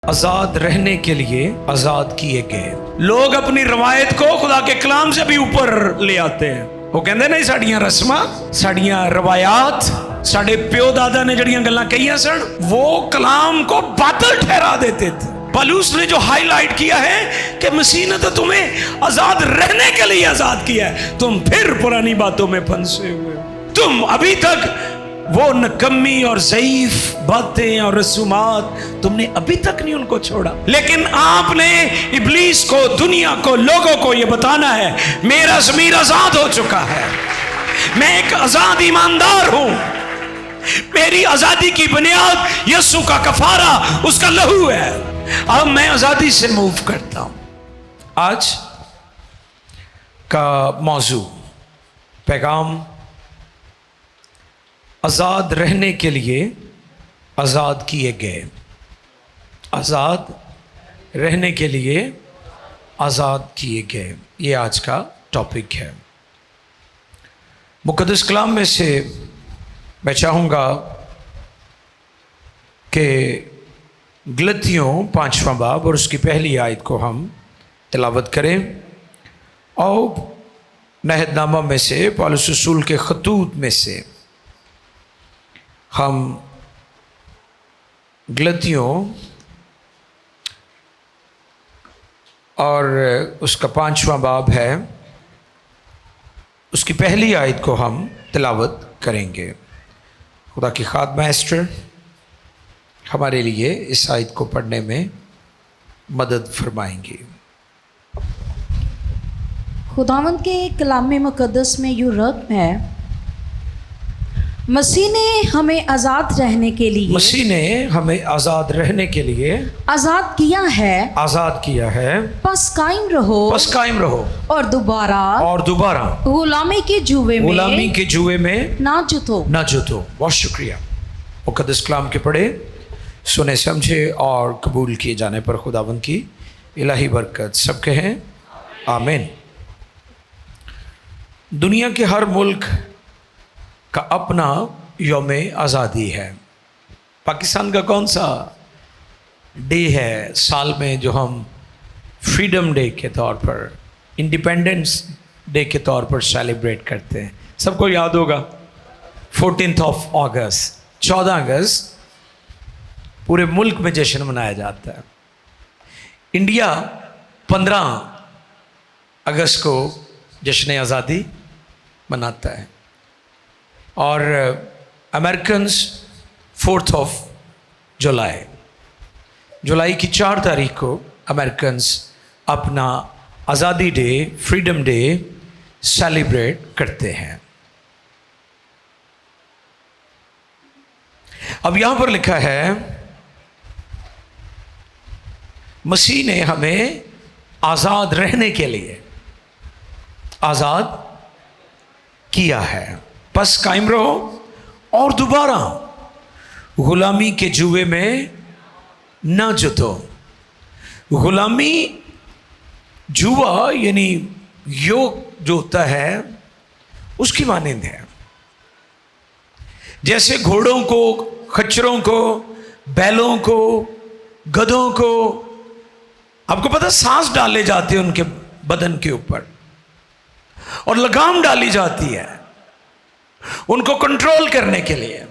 आजाद रहने के लिए आजाद किए गए लोग अपनी रवायत को खुदा के कलाम से भी ऊपर ले आते हैं। वो कहते नहीं साड़ियां रस्मां साड़ियां रवायात साढ़े प्यो दादा ने जड़ियां गल्लां कहियां सन वो कलाम को बातिल ठहरा देते थे। पौलुस ने जो हाईलाइट किया है कि मसीह ने तो तुम्हें आजाद रहने के लिए आजाद किया है, तुम फिर पुरानी बातों में फंसे हुए हो। तुम अभी तक वो नकम्मी और ज़ईफ बातें और रसूमात तुमने अभी तक नहीं उनको छोड़ा, लेकिन आपने इब्लीस को, दुनिया को, लोगों को ये बताना है मेरा ज़मीर आजाद हो चुका है, मैं एक आजाद ईमानदार हूं, मेरी आजादी की बुनियाद यीशु का कफारा, उसका लहू है। अब मैं आजादी से मूव करता हूं। आज का मौजू पैगाम आज़ाद रहने के लिए आज़ाद किए गए। आज़ाद रहने के लिए आज़ाद किए गए, ये आज का टॉपिक है। मुक़द्दस कलाम में से मैं चाहूँगा कि गलतियों 5वां बाब और उसकी पहली आयत को हम तिलावत करें और नहदनामा में से पौलुस रसूल के खतूत में से हम गलतियों और उसका 5वां बाब है, उसकी पहली आयत को हम तिलावत करेंगे। खुदा की खादमा एस्टर हमारे लिए इस आयत को पढ़ने में मदद फरमाएंगी। खुदावंद के कलाम मुक़द्दस में यूँ रकम है, मसीह ने हमें आज़ाद रहने के लिए, मसीह ने हमें आज़ाद रहने के लिए आज़ाद किया है, आज़ाद किया है, बस कायम रहो, बस कायम रहो और दोबारा गुलामी के जुए में ना जुतो। बहुत शुक्रिया। मुक़द्दस कलाम के पढ़े, सुने, समझे और कबूल किए जाने पर खुदावंद की इलाही बरकत सब कहें आमीन। दुनिया के हर मुल्क का अपना यौम आज़ादी है। पाकिस्तान का कौन सा डे है साल में जो हम फ्रीडम डे के तौर पर, इंडिपेंडेंस डे के तौर पर सेलिब्रेट करते हैं? सबको याद होगा 14 अगस्त, 14 अगस्त पूरे मुल्क में जश्न मनाया जाता है। इंडिया 15 अगस्त को जश्न आज़ादी मनाता है और अमेरिकन्स 4 जुलाई की 4 तारीख को अमेरिकन्स अपना आज़ादी डे, फ्रीडम डे सेलिब्रेट करते हैं। अब यहां पर लिखा है मसीह ने हमें आज़ाद रहने के लिए आज़ाद किया है, बस कायम रहो और दोबारा गुलामी के जुए में ना जुतो। गुलामी, जुआ यानी योग जो होता है उसकी मानिंद है। जैसे घोड़ों को, खच्चरों को, बैलों को, गधों को, आपको पता सांस डाले जाते हैं उनके बदन के ऊपर और लगाम डाली जाती है उनको कंट्रोल करने के लिए,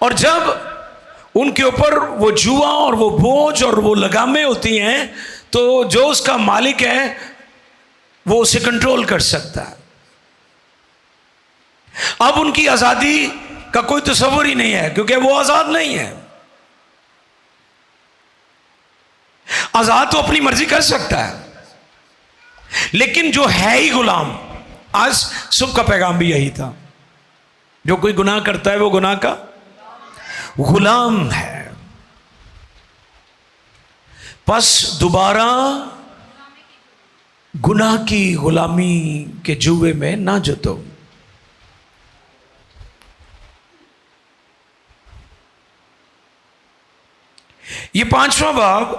और जब उनके ऊपर वो जुआ और वो बोझ और वो लगामें होती हैं तो जो उसका मालिक है वो उसे कंट्रोल कर सकता है। अब उनकी आज़ादी का कोई तस्वर ही नहीं है क्योंकि वो आज़ाद नहीं है। आज़ाद तो अपनी मर्जी कर सकता है, लेकिन जो है ही गुलाम, आज सुबह का पैगाम भी यही था, जो कोई गुनाह करता है वो गुनाह का गुलाम है। बस दोबारा गुनाह की गुलामी के जुए में ना जुतो। ये 5वां बाब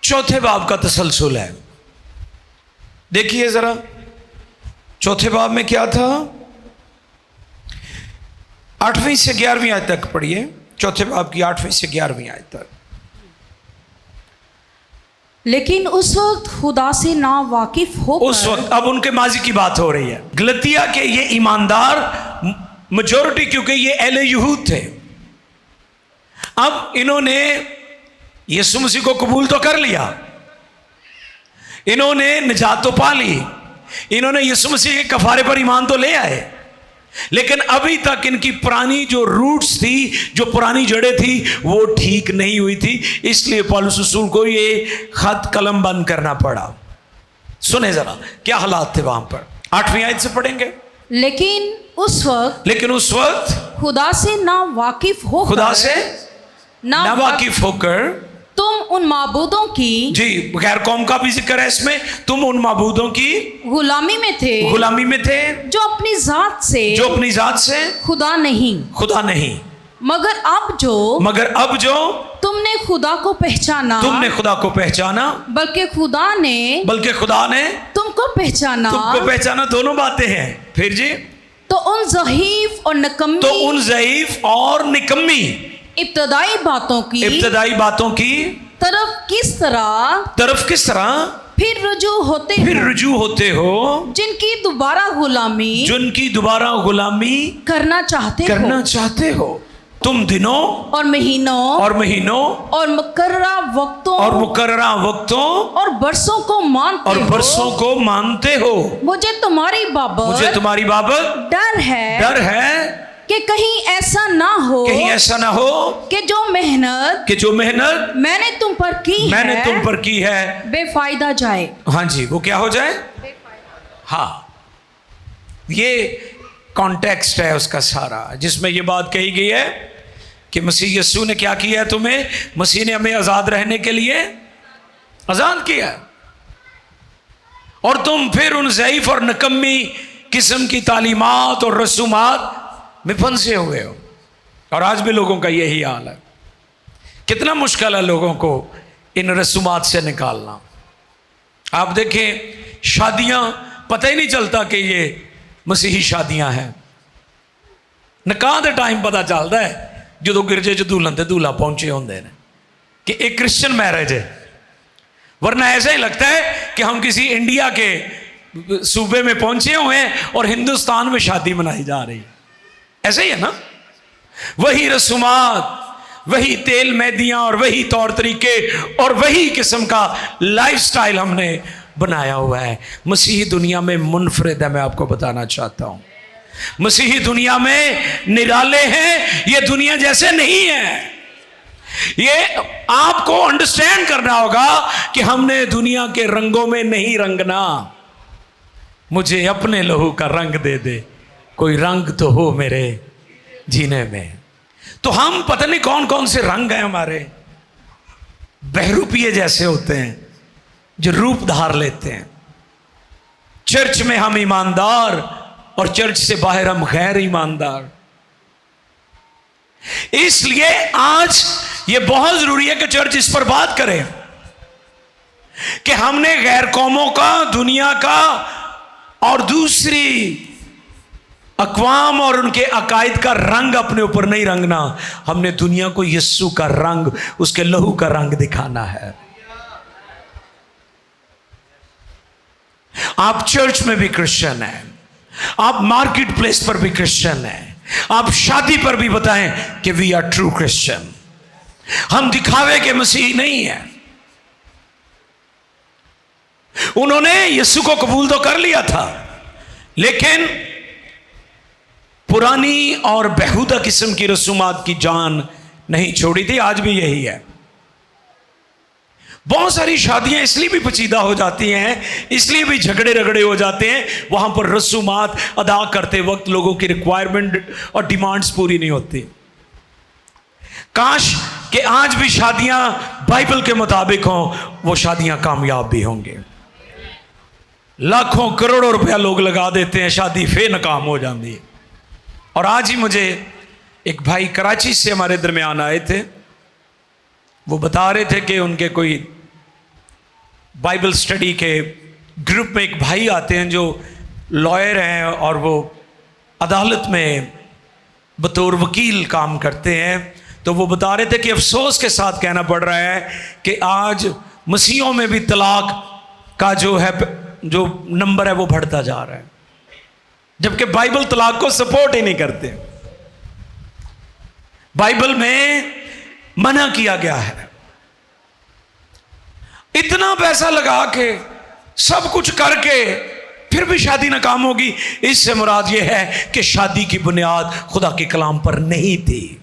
4थे बाब का तसलसल है। देखिए जरा, 4थे बाब में क्या था? 8वीं से 11वीं आयत तक पढ़िए, चौथे बाब की 8वीं से 11वीं आयत तक। लेकिन उस वक्त खुदा से ना वाकिफ होकर, उस वक्त, अब उनके माजी की बात हो रही है, गलतिया के ये ईमानदार मेजॉरिटी, क्योंकि ये अहले यहूद थे, अब इन्होंने यीशु मसीह को कबूल तो कर लिया, इन्होंने निजात तो पा ली, इन्होंने यीशु मसीह के कफारे पर ईमान तो ले आए, लेकिन अभी तक इनकी पुरानी जो रूट्स थी, जो पुरानी जड़ें थी, वो ठीक नहीं हुई थी। इसलिए पौलुस रसूल को ये खत कलम बंद करना पड़ा। सुने जरा क्या हालात थे वहां पर, 8वीं आयत से पढ़ेंगे। लेकिन उस वक्त खुदा से ना वाकिफ होकर, खुदा से ना वाकिफ होकर तुम उन माबूदों की, जी गैर कौम का भी जिक्र है इसमें, तुम उन माबूदों की गुलामी में थे, जो अपनी जात से खुदा नहीं, मगर अब जो तुमने खुदा को पहचाना, बल्कि खुदा ने तुमको पहचाना। दोनों बातें हैं। फिर जी, तो उन ज़ईफ और निकम्मी इब्तदाई बातों की तरफ किस तरह फिर रुजू होते हो, जिनकी दोबारा गुलामी करना चाहते हो। तुम दिनों और महीनों और मुकर्ररा वक्तों और बरसों को मानते हो। मुझे तुम्हारी बाबत डर है कि कहीं ऐसा ना हो कि जो मेहनत मैंने तुम पर की है बेफायदा जाए। हाँ जी, वो क्या हो जाए? हाँ, ये कॉन्टेक्स्ट है उसका सारा, जिसमें ये बात कही गई है कि मसीह यीशु ने क्या किया है तुम्हें, मसीह ने हमें आज़ाद रहने के लिए आज़ाद किया, और तुम फिर उन ज़ईफ और निकम्मी किस्म की तालीमात और रसूमात में फंसे हुए हो। और आज भी लोगों का यही हाल है। कितना मुश्किल है लोगों को इन रसूमात से निकालना। आप देखें, शादियां पता ही नहीं चलता कि ये मसीही शादियां हैं। निकाह दे टाइम पता चलता है जो गिरजे च दूल्हन ते दूल्हा पहुंचे होंगे ने कि एक क्रिश्चियन मैरिज है, वरना ऐसा ही लगता है कि हम किसी इंडिया के सूबे में पहुंचे हुए हैं और हिंदुस्तान में शादी मनाई जा रही है। ऐसे ही है ना, वही रसूमात, वही तेल मेहंदियां और वही तौर तरीके और वही किस्म का लाइफस्टाइल हमने बनाया हुआ है। मसीही दुनिया में मुनफरिद है, मैं आपको बताना चाहता हूं। मसीही दुनिया में निराले हैं, ये दुनिया जैसे नहीं है। ये आपको अंडरस्टैंड करना होगा कि हमने दुनिया के रंगों में नहीं रंगना। मुझे अपने लहू का रंग दे दे, कोई रंग तो हो मेरे जीने में। तो हम पता नहीं कौन कौन से रंग हैं हमारे, बहरूपिये जैसे होते हैं जो रूप धार लेते हैं। चर्च में हम ईमानदार और चर्च से बाहर हम गैर ईमानदार। इसलिए आज ये बहुत जरूरी है कि चर्च इस पर बात करे कि हमने गैर कौमों का, दुनिया का और दूसरी अक़वाम और उनके अकायद का रंग अपने ऊपर नहीं रंगना। हमने दुनिया को यीशु का रंग, उसके लहू का रंग दिखाना है। आप चर्च में भी क्रिश्चियन हैं, आप मार्केट प्लेस पर भी क्रिश्चियन हैं, आप शादी पर भी बताएं कि वी आर ट्रू क्रिश्चियन। हम दिखावे के मसीह नहीं हैं। उन्होंने यीशु को कबूल तो कर लिया था, लेकिन पुरानी और बेहुदा किस्म की रसूमात की जान नहीं छोड़ी थी। आज भी यही है। बहुत सारी शादियां इसलिए भी पचीदा हो जाती हैं, इसलिए भी झगड़े रगड़े हो जाते हैं, वहां पर रसूमात अदा करते वक्त लोगों की रिक्वायरमेंट और डिमांड्स पूरी नहीं होती। काश कि आज भी शादियां बाइबल के मुताबिक हों, वो शादियां कामयाब भी होंगे। लाखों करोड़ों रुपया लोग लगा देते हैं, शादी फिर नाकाम हो जाती है। और आज ही मुझे एक भाई कराची से हमारे दरमियान आए थे, वो बता रहे थे कि उनके कोई बाइबल स्टडी के ग्रुप में एक भाई आते हैं जो लॉयर हैं और वो अदालत में बतौर वकील काम करते हैं। तो वो बता रहे थे कि अफसोस के साथ कहना पड़ रहा है कि आज मसीहों में भी तलाक का जो है, जो नंबर है वो बढ़ता जा रहा है, जबकि बाइबल तलाक को सपोर्ट ही नहीं करते। बाइबल में मना किया गया है। इतना पैसा लगा के सब कुछ करके फिर भी शादी नाकाम होगी, इससे मुराद यह है कि शादी की बुनियाद खुदा के कलाम पर नहीं थी।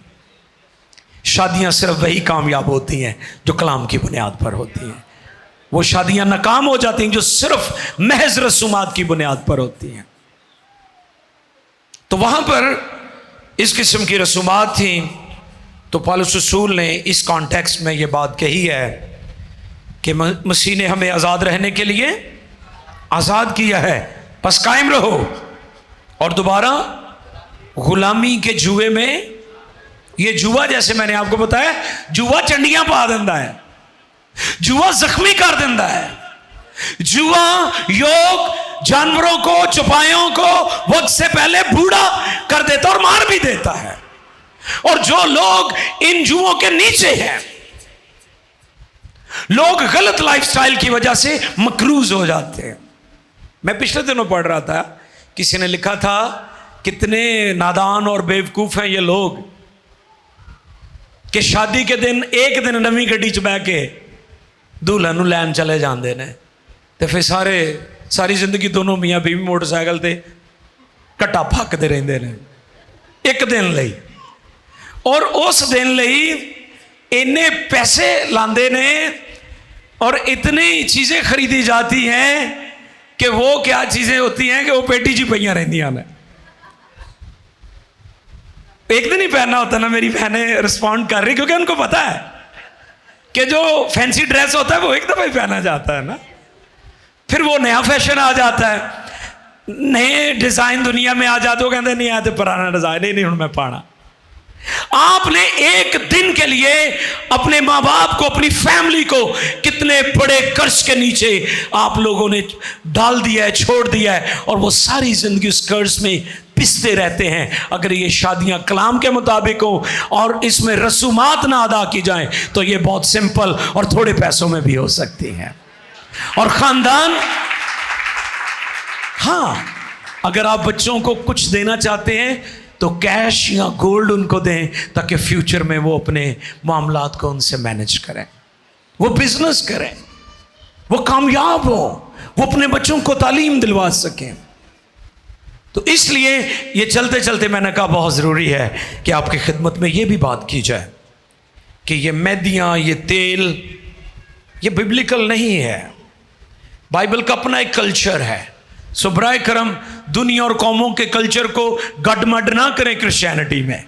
शादियां सिर्फ वही कामयाब होती हैं जो कलाम की बुनियाद पर होती हैं। वो शादियां नाकाम हो जाती हैं जो सिर्फ महज रसूमात की बुनियाद पर होती हैं। तो वहां पर इस किस्म की रसूमात थी। तो पौलुस रसूल ने इस कॉन्टेक्स्ट में ये बात कही है कि मसीह ने हमें आज़ाद रहने के लिए आज़ाद किया है, बस कायम रहो और दोबारा गुलामी के जुए में, ये जुआ जैसे मैंने आपको बताया, जुआ चंडियां पा देता है, जुआ जख्मी कर देता है, जुआ योग जानवरों को, चौपायों को वक्त से पहले बूढ़ा कर देता और मार भी देता है। और जो लोग इन जुओं के नीचे हैं, लोग गलत लाइफस्टाइल की वजह से मकरूज हो जाते हैं। मैं पिछले दिनों पढ़ रहा था, किसी ने लिखा था कितने नादान और बेवकूफ हैं ये लोग कि शादी के दिन एक दिन नवी गड्डी च बह के दूल्हा नूं लैन चले जाते हैं, तो फिर सारी जिंदगी दोनों मियाँ बीवी मोटरसाइकिल ते घट्टा फकते रहते हैं एक दिन लई, और उस दिन लई इन्ने पैसे लाते ने और इतनी चीज़ें खरीदी जाती हैं कि वो क्या चीज़ें होती हैं कि वो पेटी जी पईयां रहंदियां ने। एक दिन ही पहनना होता ना, मेरी बहनें रिस्पॉन्ड कर रही क्योंकि उनको पता है कि जो फैंसी ड्रेस होता है वो एक दफ़ा ही पहना जाता है ना, फिर वो नया फैशन आ जाता है, नए डिज़ाइन दुनिया में आ जाते हो, कहते नहीं आए तो पुराना डिज़ाइन नहीं हूँ मैं पाना। आपने एक दिन के लिए अपने माँ बाप को, अपनी फैमिली को कितने बड़े कर्ज के नीचे आप लोगों ने डाल दिया है, छोड़ दिया है, और वो सारी जिंदगी उस कर्ज में पिसते रहते हैं। अगर ये शादियां कलाम के मुताबिक हो और इसमें रसूमात ना अदा की जाएं तो ये बहुत सिंपल और थोड़े पैसों में भी हो सकती हैं। और खानदान, हाँ, अगर आप बच्चों को कुछ देना चाहते हैं तो कैश या गोल्ड उनको दें ताकि फ्यूचर में वो अपने मामलात को उनसे मैनेज करें, वो बिजनेस करें, वो कामयाब हो, वो अपने बच्चों को तालीम दिलवा सकें। तो इसलिए ये चलते चलते मैंने कहा बहुत ज़रूरी है कि आपकी खिदमत में ये भी बात की जाए कि ये मैदियाँ, ये तेल, ये बिब्लिकल नहीं है। बाइबल का अपना एक कल्चर है। सो बराए करम दुनिया और कौमों के कल्चर को गडमड ना करें क्रिश्चियनिटी में।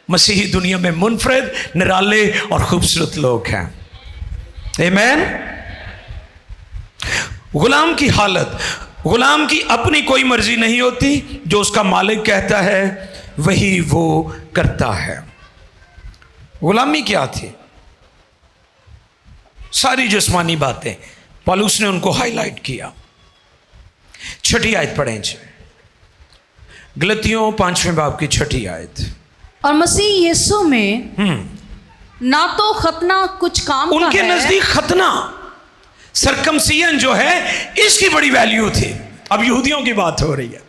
मसीही दुनिया में मुनफरद, निराले और खूबसूरत लोग हैं। आमीन। गुलाम की हालत, गुलाम की अपनी कोई मर्जी नहीं होती, जो उसका मालिक कहता है वही वो करता है। गुलामी क्या थी? सारी जिस्मानी बातें पौलुस ने उनको हाईलाइट किया। छठी आयत पढ़ें, गलतियों 5वें बाब की छठी आयत। और मसीह यीशु में ना तो खतना कुछ काम का है, उनके नजदीक खतना, सरकमसिजन जो है इसकी बड़ी वैल्यू थी। अब यहूदियों की बात हो रही है,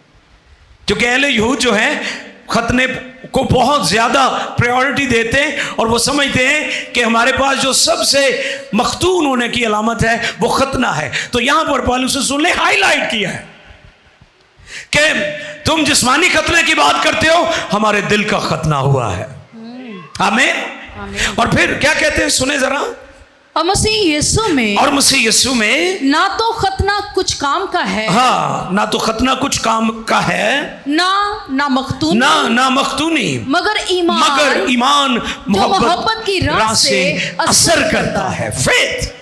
क्योंकि अहले यहूद जो है खतने को बहुत ज़्यादा प्रायोरिटी देते हैं और वो समझते हैं कि हमारे पास जो सबसे मखतून होने की अलामत है वो खतना है। तो यहाँ पर पौलुस रसूल ने हाईलाइट किया है कि तुम जिस्मानी खतने की बात करते हो, हमारे दिल का खतना हुआ है। आमीन। और फिर क्या कहते हैं, सुने जरा। और मसीह यीशु में, और मसीह यीशु में ना तो खतना कुछ काम का है, हाँ, ना तो खतना कुछ काम का है, ना मखतूनी, ना मखतूनी, मगर ईमान मोहब्बत की राह से असर करता है। फेथ।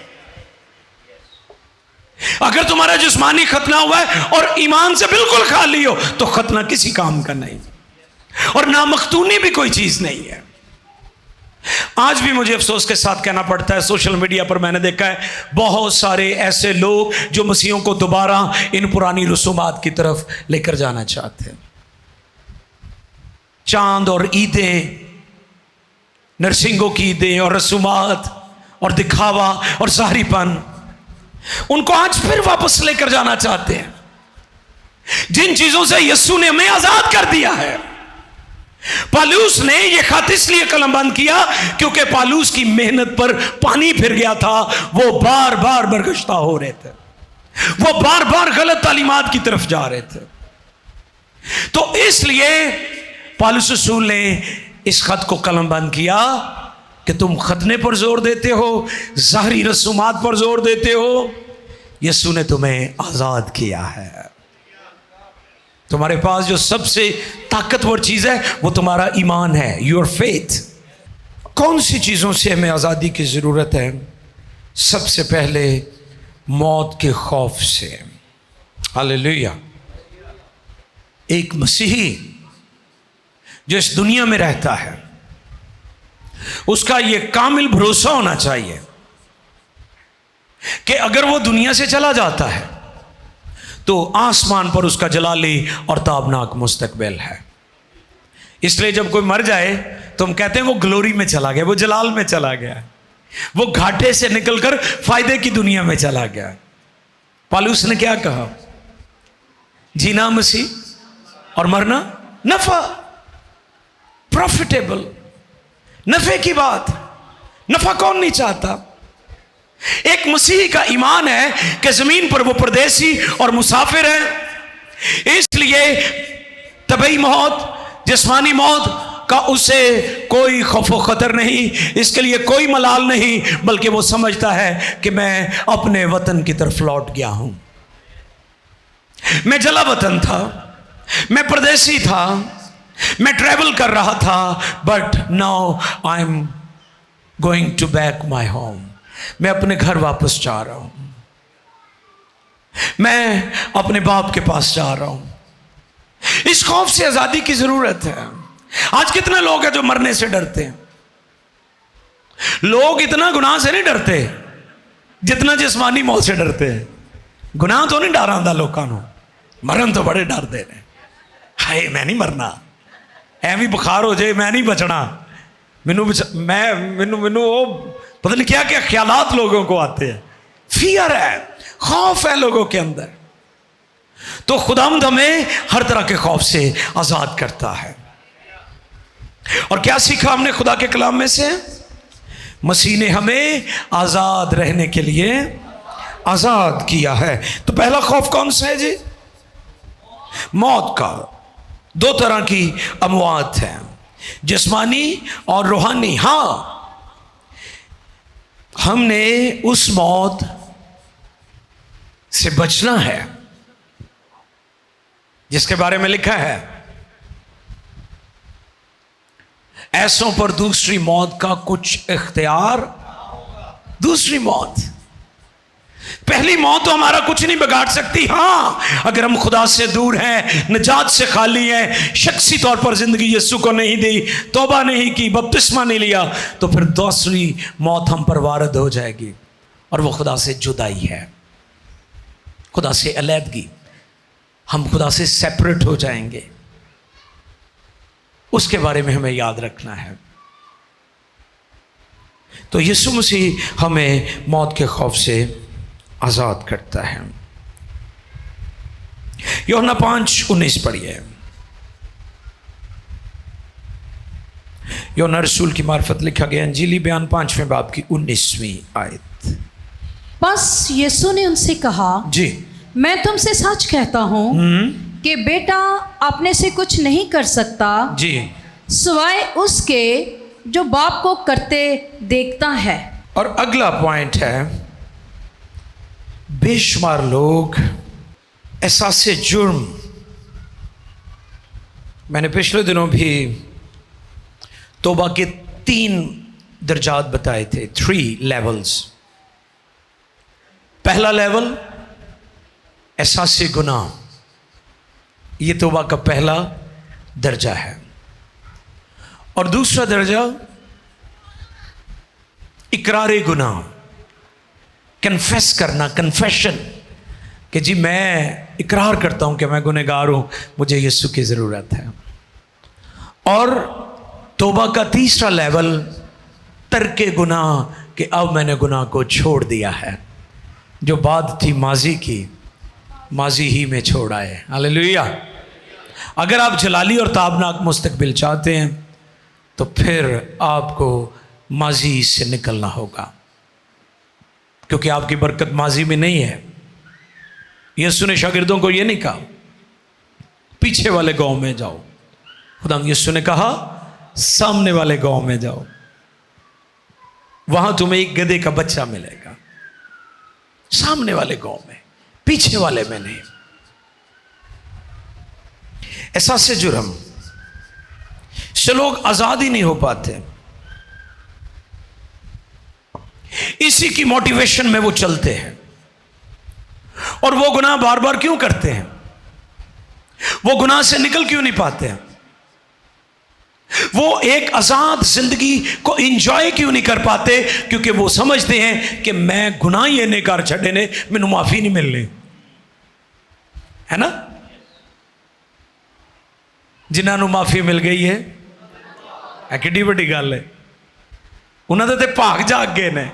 अगर तुम्हारा जिस्मानी खतना हुआ है और ईमान से बिल्कुल खाली हो तो खतना किसी काम का नहीं, और ना मखतूनी भी कोई चीज नहीं है। आज भी मुझे अफसोस के साथ कहना पड़ता है, सोशल मीडिया पर मैंने देखा है बहुत सारे ऐसे लोग जो मसीहों को दोबारा इन पुरानी रसूमात की तरफ लेकर जाना चाहते हैं। चांद और ईदें, नरसिंगों की ईदें और रसूमात और दिखावा और ज़ाहिरीपन, उनको आज फिर वापस लेकर जाना चाहते हैं। जिन चीजों से यीशु ने हमें आजाद कर दिया है। पालूस ने यह खत इसलिए कलमबंद किया क्योंकि पालूस की मेहनत पर पानी फिर गया था। वो बार बार बरगश्ता हो रहे थे, वो बार बार गलत तालीमात की तरफ जा रहे थे। तो इसलिए पालूस रसूल ने इस खत को कलमबंद किया कि तुम खतने पर जोर देते हो, ज़ाहरी रसूमात पर जोर देते हो। यीशु ने तुम्हें आजाद किया है। तुम्हारे पास जो सबसे ताकतवर चीज है वो तुम्हारा ईमान है, योर फेथ। कौन सी चीजों से हमें आजादी की जरूरत है? सबसे पहले मौत के खौफ से। हालेलुया। एक मसीही जो इस दुनिया में रहता है, उसका यह कामिल भरोसा होना चाहिए कि अगर वो दुनिया से चला जाता है तो आसमान पर उसका जलाली और ताबनाक मुस्तकबिल है। इसलिए जब कोई मर जाए तो हम कहते हैं वो ग्लोरी में चला गया, वो जलाल में चला गया, वो घाटे से निकलकर फायदे की दुनिया में चला गया। पालूस ने क्या कहा? जीना मसीह और मरना नफा, प्रॉफिटेबल, नफे की बात। नफा कौन नहीं चाहता? एक मसीही का ईमान है कि जमीन पर वो परदेसी और मुसाफिर है, इसलिए तबई मौत, जिस्मानी मौत का उसे कोई खौफो खतर नहीं, इसके लिए कोई मलाल नहीं, बल्कि वो समझता है कि मैं अपने वतन की तरफ लौट गया हूं। मैं जला वतन था, मैं परदेसी था, मैं ट्रैवल कर रहा था, but now I am going to back my home. मैं अपने घर वापस जा रहा हूं, मैं अपने बाप के पास जा रहा हूं। इस खौफ से आजादी की जरूरत है। आज कितने लोग हैं जो मरने से डरते हैं? लोग इतना गुनाह से नहीं डरते जितना जिस्मानी मौत से डरते हैं। गुनाह तो नहीं डर आंदा लोगों को, मरण तो बड़े डरते हैं। हाय मैं नहीं मरना, एवं बुखार हो जाए मैं नहीं बचना, मैनू वो पता नहीं क्या क्या ख्यालात लोगों को आते हैं। फियर है, खौफ है लोगों के अंदर। तो खुदावंद हमें हर तरह के खौफ से आजाद करता है। और क्या सीखा हमने खुदा के कलाम में से? मसीह ने हमें आजाद रहने के लिए आजाद किया है। तो पहला खौफ कौन सा है जी? मौत का। दो तरह की अमवात है, जिस्मानी और रूहानी। हां, हमने उस मौत से बचना है जिसके बारे में लिखा है, ऐसों पर दूसरी मौत का कुछ इख्तियार। दूसरी मौत, पहली मौत तो हमारा कुछ नहीं बिगाड़ सकती। हां, अगर हम खुदा से दूर हैं, निजात से खाली हैं, शख्सी तौर पर जिंदगी यीशु को नहीं दी, तौबा नहीं की, बपतिस्मा नहीं लिया, तो फिर दूसरी मौत हम पर वारद हो जाएगी, और वो खुदा से जुदाई है, खुदा से अलहदगी। हम खुदा से सेपरेट हो जाएंगे। उसके बारे में हमें याद रखना है। तो यीशु मसीह हमें मौत के खौफ से आजाद करता है। यूहन्ना 5:19 पढ़िए। यूहन्ना रसूल की मार्फत लिखा गया अंजीली बयान 5वें बाब की 19वीं आयत। बस यीशु ने उनसे कहा, जी, मैं तुमसे सच कहता हूं कि बेटा अपने से कुछ नहीं कर सकता जी, सिवाय उसके जो बाप को करते देखता है। और अगला पॉइंट है, बेशुमार लोग एहसासे जुर्म। मैंने पिछले दिनों भी तौबा के 3 दर्जात बताए थे, 3 लेवल्स। पहला लेवल एहसासे गुनाह, ये तौबा का पहला दर्जा है। और दूसरा दर्जा इकरारे गुनाह, कन्फेस करना, कन्फेशन, कि जी मैं इकरार करता हूं कि मैं गुनहगार हूं, मुझे यीशु की ज़रूरत है। और तौबा का तीसरा लेवल तर्के गुनाह, कि अब मैंने गुनाह को छोड़ दिया है, जो बात थी माजी की, माजी ही में छोड़ आए। हालेलुया। अगर आप जलाली और ताबनाक मुस्तकबिल चाहते हैं तो फिर आपको माजी से निकलना होगा, क्योंकि आपकी बरकत माजी में नहीं है। यीशु ने शागिर्दों को यह नहीं कहा पीछे वाले गांव में जाओ, खुदा यीशु ने कहा सामने वाले गांव में जाओ, वहां तुम्हें एक गधे का बच्चा मिलेगा। सामने वाले गांव में, पीछे वाले में नहीं। एहसास जुर्म से लोग आजाद ही नहीं हो पाते, इसी की मोटिवेशन में वो चलते हैं। और वो गुनाह बार बार क्यों करते हैं? वो गुनाह से निकल क्यों नहीं पाते हैं? वो एक आजाद जिंदगी को एंजॉय क्यों नहीं कर पाते? क्योंकि वो समझते हैं कि मैं गुनाह ही ने कर छड़े ने, मैनू माफी नहीं मिलनी, है ना। जिन्होंने माफी मिल गई है किड्डी बड़ी गल है, उन्होंने तो भाग जाग गए ने।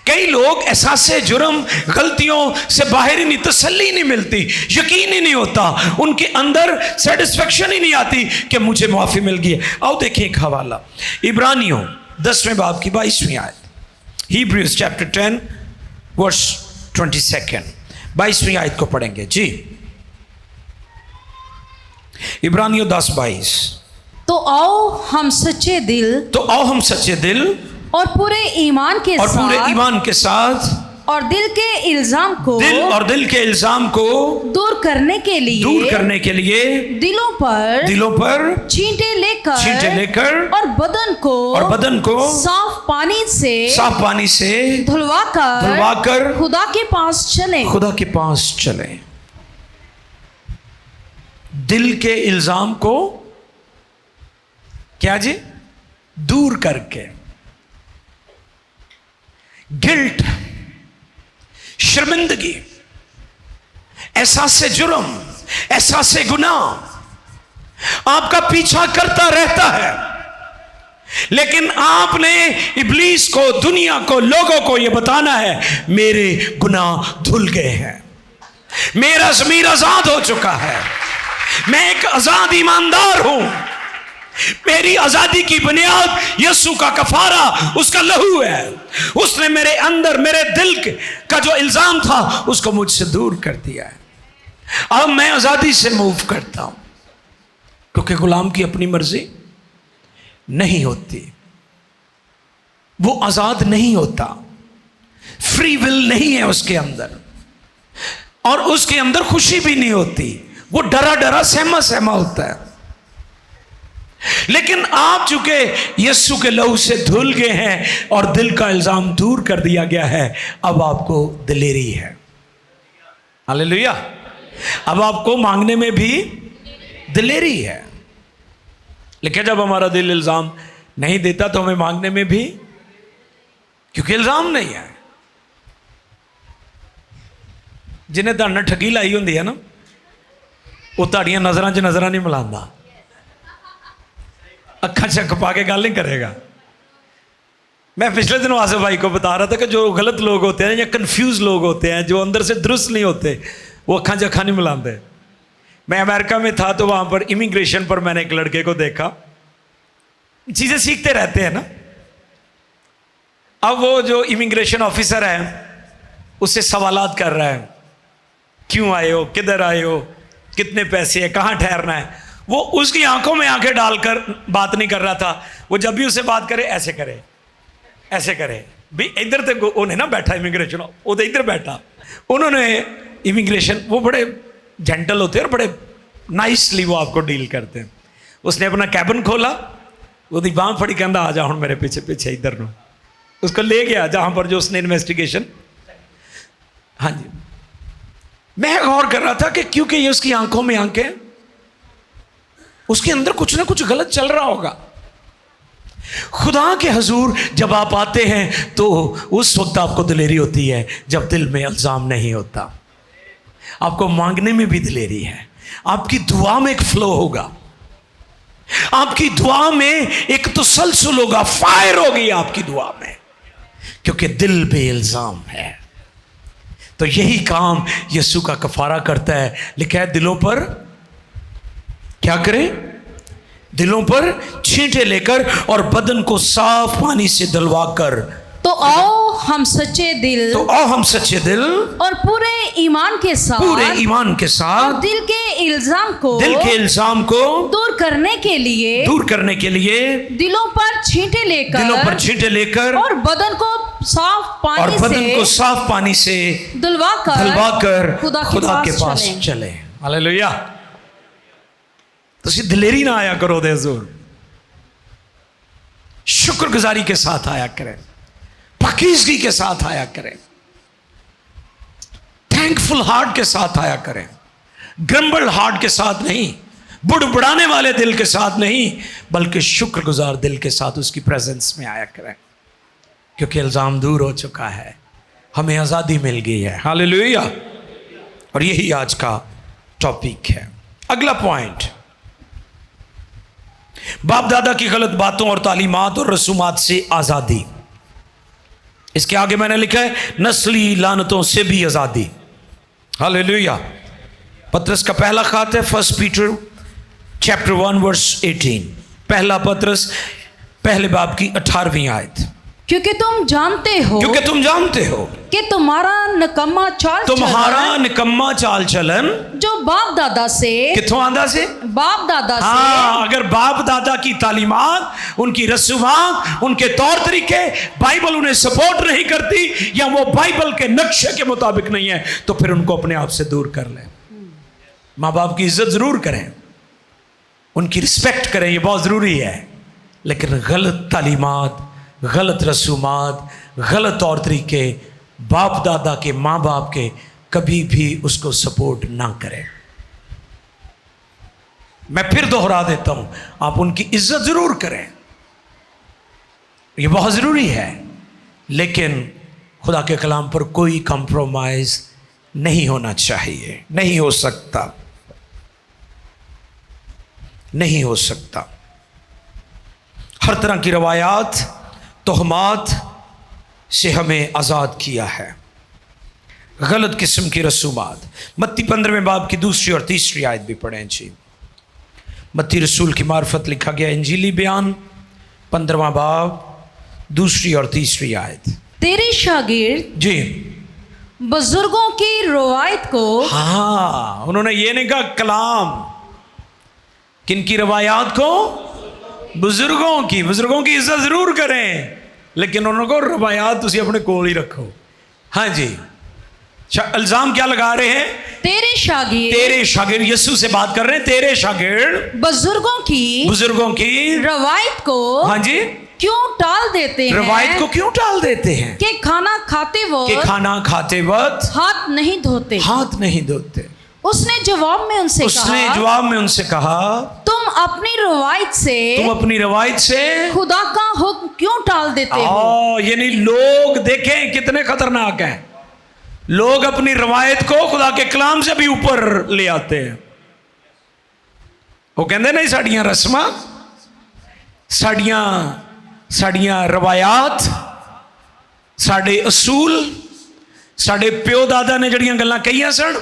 कई लोग एहसासे जुर्म, गलतियों से बाहर ही नहीं, तसल्ली नहीं मिलती, यकीन ही नहीं होता, उनके अंदर सेटिस्फेक्शन ही नहीं आती कि मुझे माफी मिल गई है। आओ देखिए एक हवाला, इब्रानियों 10वें बाब की 22वीं आयत, Hebrews chapter 10 verse 22, 22वीं आयत को पढ़ेंगे जी। इब्रानियों 10:22। तो आओ हम सच्चे दिल और पूरे ईमान के साथ और दिल के इल्जाम को दूर करने के लिए दिलों पर चींटे लेकर और बदन को साफ पानी से धुलवाकर खुदा के पास चले। दिल के इल्जाम को क्या जी? दूर करके। गिल्ट, शर्मिंदगी, एहसास जुर्म, एहसास गुनाह आपका पीछा करता रहता है, लेकिन आपने इब्लीस को, दुनिया को, लोगों को यह बताना है मेरे गुनाह धुल गए हैं, मेरा ज़मीर आजाद हो चुका है, मैं एक आजाद ईमानदार हूं, मेरी आजादी की बुनियाद यीशु का कफारा, उसका लहू है, उसने मेरे अंदर, मेरे दिल का जो इल्जाम था उसको मुझसे दूर कर दिया है। अब मैं आजादी से मूव करता हूं, क्योंकि गुलाम की अपनी मर्जी नहीं होती, वो आजाद नहीं होता, फ्री विल नहीं है उसके अंदर, और उसके अंदर खुशी भी नहीं होती, वो डरा डरा सहमा सहमा होता है। लेकिन आप चूंकि यीशु के लहू से धुल गए हैं और दिल का इल्जाम दूर कर दिया गया है, अब आपको दिलेरी है। हालेलुया। अब आपको मांगने में भी दिलेरी है। लेकिन जब हमारा दिल इल्जाम नहीं देता तो हमें मांगने में भी, क्योंकि इल्जाम नहीं है। जिन्हें तुहाडे नाल ठगी लाई हुंदी है ना, वो तुहाडीआं नज़रां 'च नज़रां नहीं मिलांदा, अखा चक पा के गल नहीं करेगा। मैं पिछले दिनों आसिफ भाई को बता रहा था कि जो गलत लोग होते हैं या कंफ्यूज लोग होते हैं, जो अंदर से दुरुस्त नहीं होते, वो अखा चखा नहीं मिलाते। मैं अमेरिका में था तो वहाँ पर इमिग्रेशन पर मैंने एक लड़के को देखा, चीज़ें सीखते रहते हैं ना। अब वो जो इमिग्रेशन ऑफिसर है उससे सवालात कर रहा है, क्यों आए हो, किधर आए हो, कितने पैसे है, कहाँ ठहरना है। वो उसकी आंखों में आंखें डालकर बात नहीं कर रहा था, वो जब भी उससे बात करे ऐसे करे भी इधर तक उन्हें ना बैठा इमिग्रेशन, वो तो इधर बैठा। उन्होंने इमिग्रेशन, वो बड़े जेंटल होते हैं और बड़े नाइसली वो आपको डील करते हैं। उसने अपना कैबिन खोला, वो बांह फड़ी, कहता आ जा हुण मेरे पीछे पीछे इधर नो। उसको ले गया जहाँ पर जो उसने इन्वेस्टिगेशन। हाँ जी, मैं गौर कर रहा था कि क्योंकि ये उसकी आंखों में आंखें, उसके अंदर कुछ ना कुछ गलत चल रहा होगा। खुदा के हजूर जब आप आते हैं तो उस वक्त आपको दिलेरी होती है जब दिल में इल्जाम नहीं होता। आपको मांगने में भी दिलेरी है, आपकी दुआ में एक फ्लो होगा। आपकी दुआ में एक तसलसल होगा, फायर होगी आपकी दुआ में, क्योंकि दिल पे इल्जाम है। तो यही काम यीशु का कफारा करता है। लिखा है दिलों पर क्या करें? दिलों पर छींटे लेकर और बदन को साफ पानी से धुलवाकर। तो आओ हम सच्चे दिल और पूरे ईमान के साथ और दिल के इल्जाम को दूर करने के लिए दिलों पर छींटे लेकर और बदन को साफ पानी से धुलवाकर खुदा के पास चले। हालेलुया। तुसी दिलेरी ना आया करो दे हुजूर, शुक्रगुजारी के साथ आया करें, पाकीज़गी के साथ आया करें, थैंकफुल हार्ट के साथ आया करें, ग्रम्बल हार्ट के साथ नहीं, बुड़बुड़ाने वाले दिल के साथ नहीं, बल्कि शुक्रगुजार दिल के साथ उसकी प्रेजेंस में आया करें, क्योंकि इल्जाम दूर हो चुका है, हमें आज़ादी मिल गई है। हालेलुया। और यही आज का टॉपिक है। अगला पॉइंट, बाप दादा की गलत बातों और तालीमात और रसूमात से आज़ादी। इसके आगे मैंने लिखा है नस्ली लानतों से भी आज़ादी। हालेलुया। पत्रस का पहला खत है 1 पीटर चैप्टर 1 वर्स 18। पहला पत्रस पहले बाब की 18वीं आयत। क्योंकि तुम जानते हो कि तुम्हारा निकम्मा चाल चलन जो बाप दादा से किथों आंदा से अगर बाप दादा की तालीमात, उनकी रसूमात, उनके तौर तरीके बाइबल उन्हें सपोर्ट नहीं करती या वो बाइबल के नक्शे के मुताबिक नहीं है, तो फिर उनको अपने आप से दूर कर लें। माँ बाप की इज्जत जरूर करें, उनकी रिस्पेक्ट करें, ये बहुत जरूरी है, लेकिन गलत तालीमात, गलत रसूमात, गलत तौर तरीके बाप दादा के, माँ बाप के, कभी भी उसको सपोर्ट ना करें। मैं फिर दोहरा देता हूं, आप उनकी इज्जत जरूर करें, ये बहुत जरूरी है, लेकिन खुदा के कलाम पर कोई कंप्रोमाइज नहीं होना चाहिए, नहीं हो सकता, नहीं हो सकता। हर तरह की रवायात, तोहमात से हमें आज़ाद किया है, गलत किस्म की रसूमात। मत्ती 15वें बाब की 2 और 3 आयत भी पढ़ें जी। मत्ती रसूल की मार्फत लिखा गया इंजीली बयान 15वां बाब 2 और 3 आयत। तेरे शागिर्द जी बुजुर्गों की रवायत को, हाँ, उन्होंने ये नहीं कहा कलाम, किनकी रवायात को? बुजुर्गों की इज्जत जरूर करें, लेकिन उन्होंने को रवायात उसी अपने कोल ही रखो। हाँ जी। इल्जाम क्या लगा रहे हैं? तेरे शागिर्द यीशु से बात कर रहे हैं, तेरे शागिर्द बुजुर्गों की रवायत को, हाँ जी, क्यों टाल देते हैं? रवायत को क्यों टाल देते हैं? कि खाना खाते वक्त हाथ नहीं धोते। उसने जवाब में उनसे कहा तुम अपनी रवायत से खुदा का हुक्म क्यों टाल देते हो? यानी लोग देखें कितने खतरनाक हैं, लोग अपनी रवायत को खुदा के कलाम से भी ऊपर ले आते हैं। वो कहते नहीं साड़ियां रस्मां, साड़ियां रवायात, साडे असूल, साडे प्यो दादा ने जड़ियां गल्लां कहियां सन,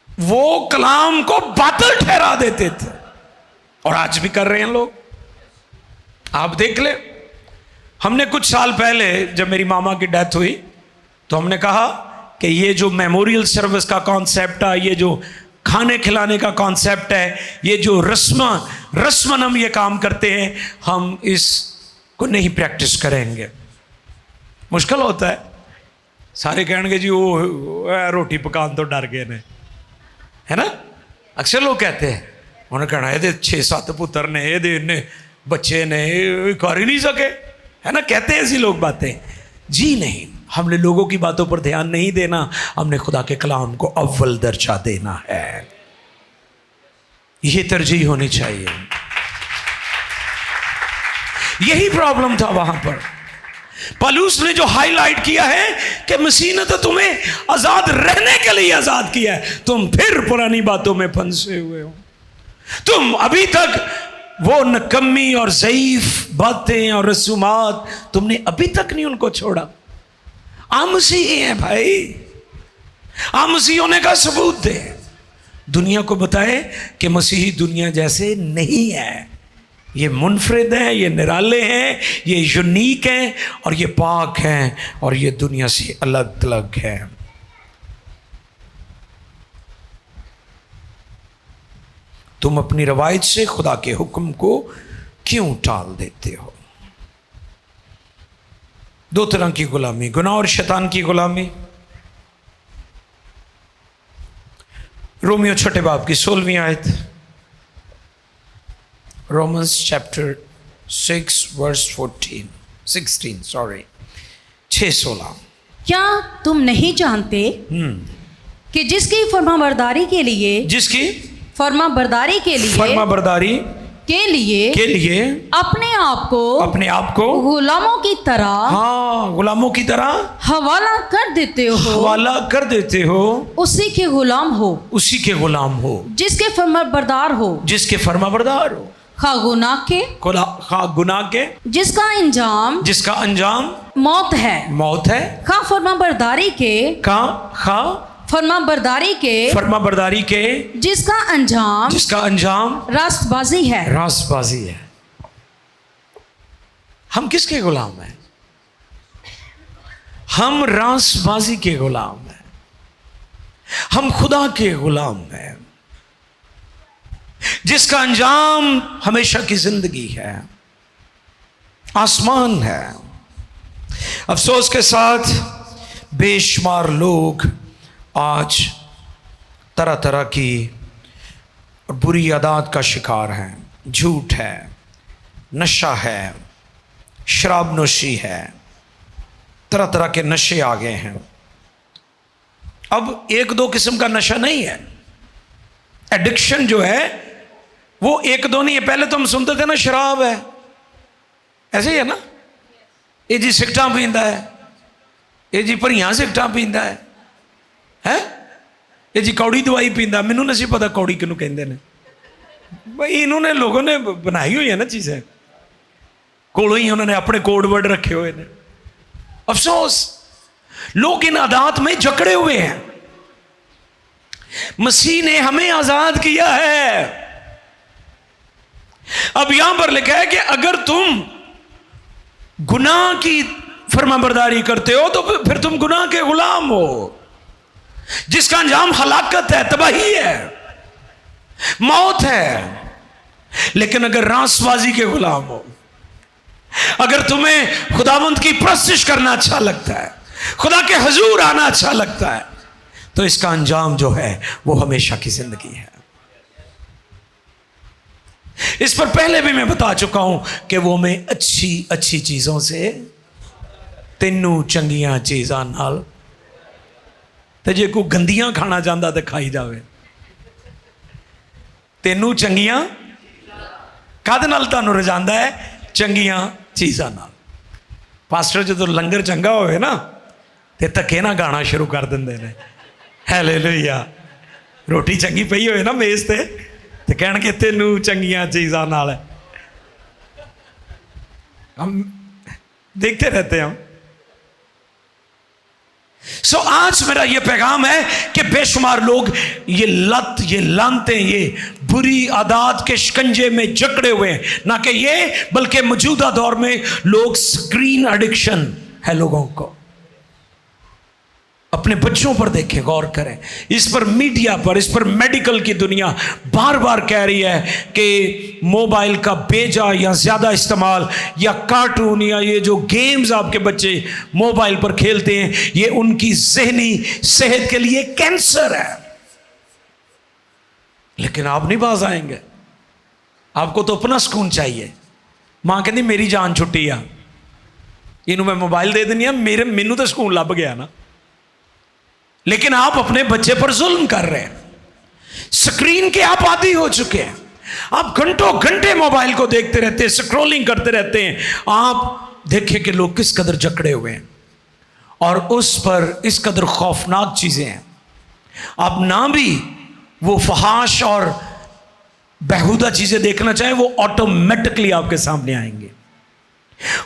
वो कलाम को बातिल ठहरा देते थे, और आज भी कर रहे हैं लोग। आप देख ले, हमने कुछ साल पहले जब मेरी मामा की डेथ हुई तो हमने कहा कि ये जो मेमोरियल सर्विस का कॉन्सेप्ट है, ये जो खाने खिलाने का कॉन्सेप्ट है, ये जो रस्मन हम ये काम करते हैं, हम इसको नहीं प्रैक्टिस करेंगे। मुश्किल होता है, सारे कहेंगे जी वो रोटी पकाने तो डर गए ने, है ना। अक्सर लोग कहते हैं, उन्हें कहना ये 6-7 पुत्र ने, ये इन्ने बच्चे ने, कर ही नहीं सके, है ना, कहते हैं ऐसी लोग बातें। जी नहीं, हमने लोगों की बातों पर ध्यान नहीं देना, हमने खुदा के कलाम को अव्वल दर्जा देना है, ये तरजीह होनी चाहिए। यही प्रॉब्लम था वहां पर। पौलुस ने जो हाईलाइट किया है कि मसीह ने तो तुम्हें आजाद रहने के लिए आजाद किया है, तुम फिर पुरानी बातों में फंसे हुए हो। तुम अभी तक वो नकम्मी और ज़ईफ बातें और रसूमात तुमने अभी तक नहीं उनको छोड़ा। आप मसीही हैं भाई, आप मसीही होने का सबूत दे, दुनिया को बताए कि मसीही दुनिया जैसे नहीं है, ये मुनफरिद हैं, ये निराले हैं, ये यूनिक हैं और ये पाक हैं और ये दुनिया से अलग थलग हैं। तुम अपनी रवायत से खुदा के हुक्म को क्यों टाल देते हो? दो तरह की गुलामी, गुनाह और शैतान की गुलामी। रोमियो छठे बाब की 16वीं आयत, रोमन्स चैप्टर 6 वर्स 16 सॉरी 6:16। क्या तुम नहीं जानते कि जिसकी फरमाबरदारी के लिए फरमाबरदारी के लिए अपने आप को गुलामों की तरह हवाला कर देते हो उसी के गुलाम हो जिसके फरमाबरदार हो खा गुनाह के जिसका अंजाम मौत है खा फरमाबरदारी के जिसका अंजाम रास्तबाजी है। हम किसके गुलाम हैं? हम रास्तबाजी के गुलाम हैं, हम खुदा के गुलाम हैं जिसका अंजाम हमेशा की जिंदगी है, आसमान है। अफसोस के साथ बेशुमार लोग आज तरह तरह की बुरी आदत का शिकार हैं। झूठ है, नशा है, शराब नोशी है, तरह तरह के नशे आ गए हैं। अब एक दो किस्म का नशा नहीं है, एडिक्शन जो है वो एक दो नहीं है। पहले तो हम सुनते थे ना शराब है, ऐसे ही है ना, ये जी सिगटा पींदा है, ये जी भरियां सिगटा पींदा है, ये जी कौड़ी दवाई पींदा। मैनू नहीं पता कौड़ी किनू कहते हैं भाई, इन्होंने लोगों ने बनाई हुई है ना चीज़ें, कोलों ही उन्होंने अपने कोड वर्ड रखे हुए हैं। अफसोस लोग इन आदात में जकड़े हुए हैं। मसीह ने हमें आजाद किया है। अब यहां पर लिखा है कि अगर तुम गुनाह की फरमाबरदारी करते हो तो फिर तुम गुनाह के गुलाम हो, जिसका अंजाम हलाकत है, तबाही है, मौत है। लेकिन अगर रासबाजी के गुलाम हो, अगर तुम्हें खुदावंद की प्रस्तिश करना अच्छा लगता है, खुदा के हजूर आना अच्छा लगता है, तो इसका अंजाम जो है वो हमेशा की जिंदगी है। इस पर पहले भी मैं बता चुका हूं कि वो हमें अच्छी अच्छी चीजों से, तेनू चंगियां चीज़ां नाल, ते जे कोई गंदियां खाना चाहता तो खाई जावे। तेनू चंगियां काहदे नाल तुहानू रजांदा है? चंगियां चीज़ां नाल। पास्टर जो लंगर चंगा होवे ना ते धक्के ना गाना शुरू कर देंदे ने, हालेलुया। रोटी चंगी पई होए ना मेज ते कहणगे तेनू चंगियां चीज़ां नाल। हम देखते रहते हैं हम। सो आज मेरा ये पैगाम है कि बेशुमार लोग ये लत, ये लानतें, ये बुरी आदत के शिकंजे में जकड़े हुए हैं। ना कि ये, बल्कि मौजूदा दौर में लोग स्क्रीन एडिक्शन है लोगों को। अपने बच्चों पर देखें, गौर करें। इस पर मीडिया पर, इस पर मेडिकल की दुनिया बार बार कह रही है कि मोबाइल का बेजा या ज़्यादा इस्तेमाल या कार्टून या ये जो गेम्स आपके बच्चे मोबाइल पर खेलते हैं, ये उनकी जहनी सेहत के लिए कैंसर है। लेकिन आप नहीं बाज आएंगे, आपको तो अपना सुकून चाहिए। मां कहती मेरी जान छुट्टी आ, इनू मैं मोबाइल दे देनी, मैनू तो सुकून लभ गया ना। लेकिन आप अपने बच्चे पर जुल्म कर रहे हैं। स्क्रीन के आप आदी हो चुके हैं। आप घंटों घंटे मोबाइल को देखते रहते हैं, स्क्रॉलिंग करते रहते हैं। आप देखें कि लोग किस कदर जकड़े हुए हैं और उस पर इस कदर खौफनाक चीज़ें हैं। आप ना भी वो फहाश और बेहुदा चीजें देखना चाहे, वो ऑटोमेटिकली आपके सामने आएंगे,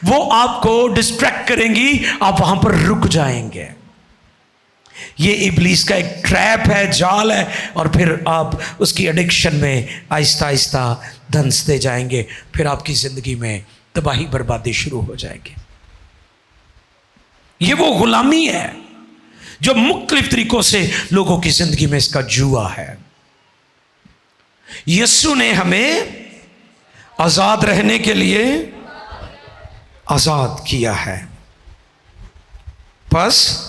वो आपको डिस्ट्रैक्ट करेंगी, आप वहां पर रुक जाएंगे। ये इब्लीस का एक ट्रैप है, जाल है, और फिर आप उसकी एडिक्शन में आहिस्ता आहिस्ता धंसते जाएंगे, फिर आपकी जिंदगी में तबाही बर्बादी शुरू हो जाएगी। ये वो गुलामी है जो मुख्तलिफ तरीकों से लोगों की जिंदगी में इसका जुआ है। यीशु ने हमें आजाद रहने के लिए आजाद किया है। बस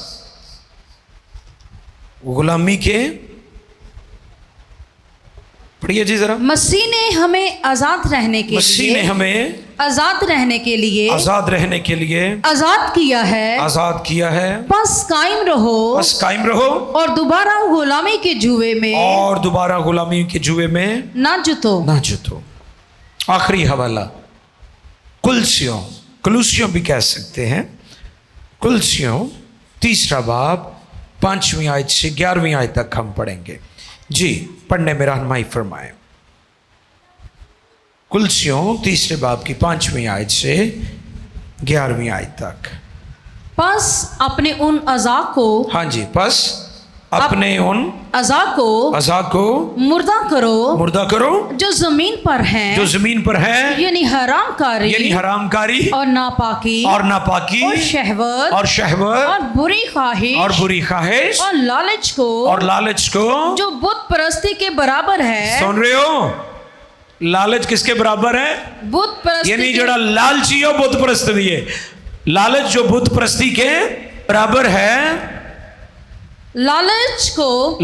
गुलामी के पढ़िए जी जरा। मसीह ने हमें आजाद रहने के लिए, मसीह ने हमें आजाद रहने के लिए, आजाद रहने के लिए आजाद किया है, आजाद किया है। बस कायम रहो, बस कायम रहो, और दोबारा गुलामी के जुए में, और दोबारा गुलामी के जुए में ना जुतो, ना जुतो। आखिरी हवाला कुलसियों भी कह सकते हैं। कुलसियों 3 बाब 5वीं आयत से 11वीं आयत तक हम पढ़ेंगे। जी पढ़ने में रहनुमाई फरमाए। कुलसियों 3 बाब की 5वीं आयत से 11वीं आयत तक। बस अपने उन अज़ा को, हाँ जी, बस अपने उन अज़ा को मुर्दा करो जो जमीन पर हैं, जो जमीन पर है, यानी हरामकारी और नापाकी और शहवत और बुरी ख्वाहिश और लालच को जो बुत परस्ती के बराबर है। सुन रहे हो? लालच किसके बराबर है? बुत परस्ती, यानी जड़ा लालची हो बुत परस्त भी है। लालच जो बुत परस्ती के बराबर है, लालच को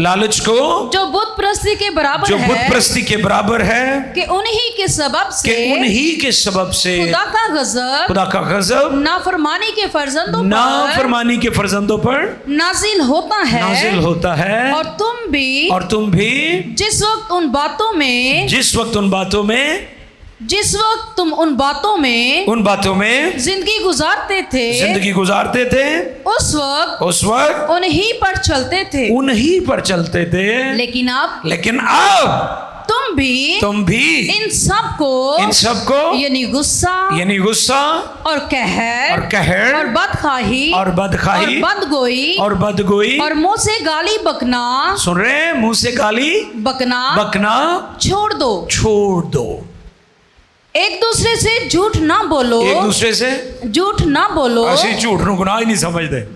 जो बुत परस्ती के बराबर जो है, बुत परस्ती के बराबर है, कि उन्हीं के सबब से खुदा का गजब नाफरमानी के फर्जंदों पर नाजिल होता है। और तुम भी जिस वक्त उन बातों में जिंदगी गुजारते थे, उस वक्त उन्हीं पर चलते थे। लेकिन अब तुम भी इन सब को यानी गुस्सा और कहर और बदखाही और बदगोई और मुंह से गाली बकना, सुन रहे हैं? मुंह से गाली बकना छोड़ दो। एक दूसरे से झूठ ना बोलो, ਅਸੀਂ ਝੂਠ ਨੂੰ ਗੁਨਾਹ ਹੀ ਨਹੀਂ ਸਮਝਦੇ।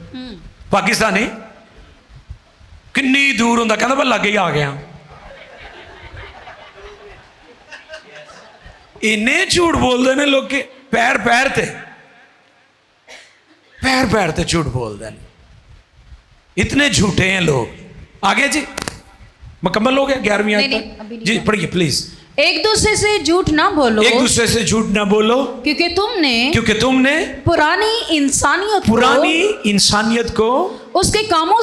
ਪਾਕਿਸਤਾਨੀ ਕਿੰਨੀ ਦੂਰ ਹੁੰਦਾ, ਕਹਿੰਦਾ ਮੈਂ ਲਾਗੇ ਹੀ ਆ ਗਿਆ। ਇੰਨੇ ਝੂਠ ਬੋਲਦੇ ਨੇ ਲੋਕੀ, ਪੈਰ ਤੇ ਝੂਠ बोलते हैं। इतने झूठे हैं लोग। आगे जी मुकम्मल हो गया 11वीं आयत तक। जी पढ़िए प्लीज। एक दूसरे से झूठ ना बोलो, क्योंकि तुमने पुरानी इंसानियत को उसके कामों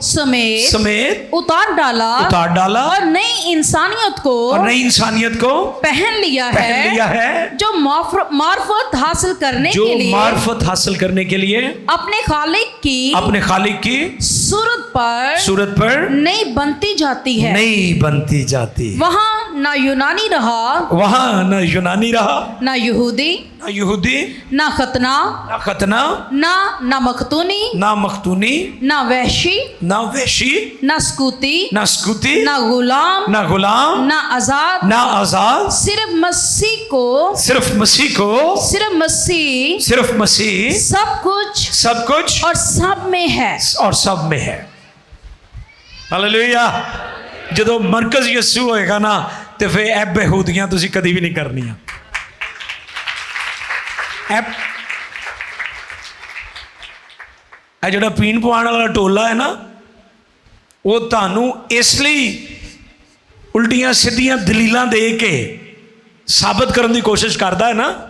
समेत उतार डाला और नई इंसानियत को पहन लिया है, जो मार्फत हासिल करने के लिए अपने खालिक की सूरत पर नहीं बनती जाती है। वहाँ ना यूनानी रहा, ना यहूदी, ना खतना, ना मखतूनी, ना वहशी, ना स्कूती, ना गुलाम, ना आजाद, सिर्फ मसीह सब कुछ और सब में है। हालेलुया। ਜਦੋਂ ਮਰਕਜ਼ ਯਿਸੂ ਹੋਏਗਾ ਨਾ ਤੇ ਫਿਰ ਇਹ ਬੇਹੂਦੀਆਂ ਤੁਸੀਂ ਕਦੀ ਵੀ ਨਹੀਂ ਕਰਨੀਆਂ। ਇਹ ਜਿਹੜਾ ਪੀਣ ਪਵਾਉਣ ਵਾਲਾ ਟੋਲਾ ਹੈ ਨਾ, ਉਹ ਤੁਹਾਨੂੰ ਇਸ ਲਈ ਉਲਟੀਆਂ ਸਿੱਧੀਆਂ ਦਲੀਲਾਂ ਦੇ ਕੇ ਸਾਬਤ ਕਰਨ ਦੀ ਕੋਸ਼ਿਸ਼ ਕਰਦਾ ਹੈ ਨਾ,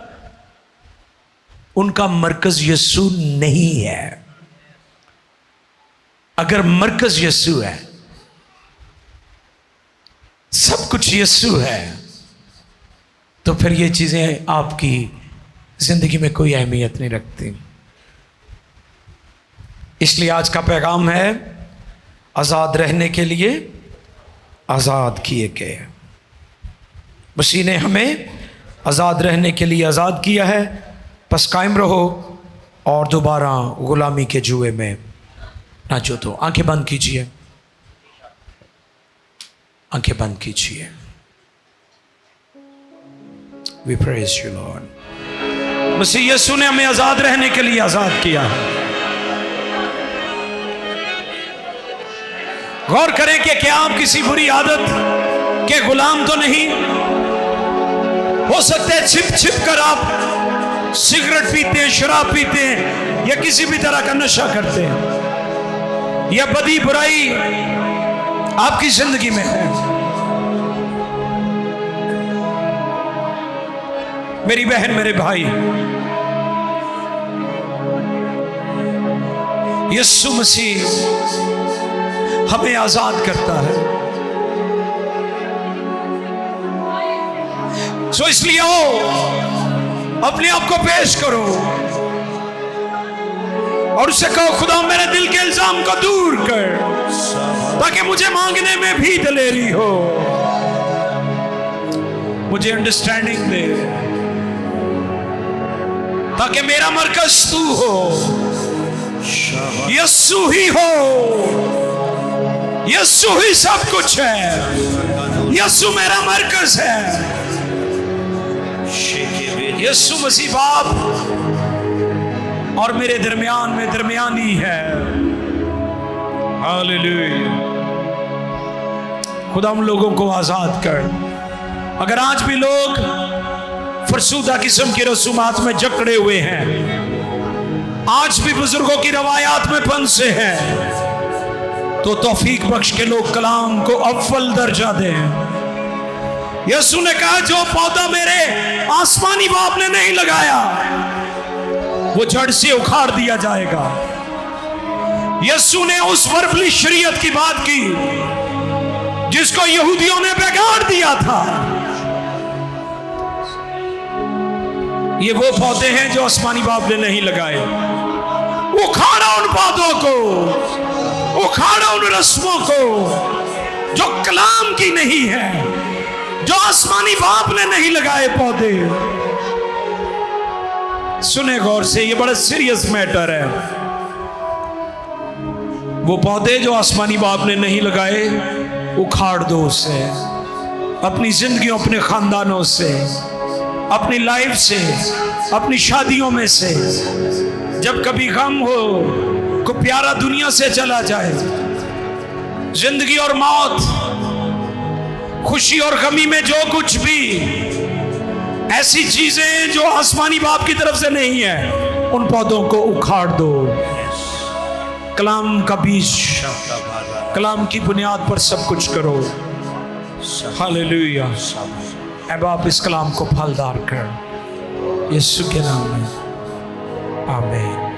उनका मरकज यीशु नहीं है। अगर मरकज यीशु है, सब कुछ यीशु है, तो फिर ये चीजें आपकी जिंदगी में कोई अहमियत नहीं रखती। इसलिए आज का पैगाम है, आजाद रहने के लिए आजाद किए गए। मसीह ने हमें आज़ाद रहने के लिए आज़ाद किया है, बस कायम रहो और दोबारा गुलामी के जुए में ना जो। तो आंखें बंद कीजिए, आंखें बंद कीजिए। We praise you Lord। मसीह यीशु ने हमें आज़ाद रहने के लिए आज़ाद किया है। गौर करें कि क्या आप किसी बुरी आदत के गुलाम तो नहीं? हो सकता है छिप छिप कर आप सिगरेट पीते हैं, शराब पीते हैं, या किसी भी तरह का नशा करते हैं, या बदी बुराई आपकी जिंदगी में है। मेरी बहन, मेरे भाई, यीशु मसीह हमें आजाद करता है। सो इसलिए आओ, अपने आप को पेश करो और उससे कहो, खुदा मेरे दिल के इल्जाम को दूर कर, ताकि मुझे मांगने में भी दलेरी हो, मुझे अंडरस्टैंडिंग दे, ताकि मेरा मरकज तू हो, यीशु ही हो, यीशु ही सब कुछ है, यीशु मेरा मरकज है। यीशु मसीह बाप और मेरे दरमियान में दरमियानी है। हालेलुया। खुदा हम लोगों को आजाद कर। अगर आज भी लोग फरसूदा किस्म की रसूमात में जकड़े हुए हैं, आज भी बुजुर्गों की रवायात में फंसे हैं, तो तौफीक बख्श के लोग कलाम को अव्वल दर्जा दें। यीशु ने कहा, जो पौधा मेरे आसमानी बाप ने नहीं लगाया वो जड़ से उखाड़ दिया जाएगा। यीशु ने उस वर्बली शरीयत की बात की जिसको यहूदियों ने बिगाड़ दिया था। ये वो पौधे हैं जो आसमानी बाप ने नहीं लगाए। उखाड़ा उन पौधों को, उखाड़ा उन रस्मों को जो कलाम की नहीं है, जो आसमानी बाप ने नहीं लगाए पौधे। सुने गौर से, ये बड़ा सीरियस मैटर है। वो पौधे जो आसमानी बाप ने नहीं लगाए, उखाड़ दो उसे, अपनी जिंदगियों, अपने खानदानों से, अपनी लाइफ से, अपनी शादियों में से। जब कभी गम हो, को प्यारा दुनिया से चला जाए, जिंदगी और मौत, खुशी और गमी में जो कुछ भी ऐसी चीजें जो आसमानी बाप की तरफ से नहीं है, उन पौधों को उखाड़ दो। कलाम का बीज, कलाम की बुनियाद पर सब कुछ करो। हालेलुया। अब आप इस कलाम को फलदार कर, यीशु के नाम में, आमीन।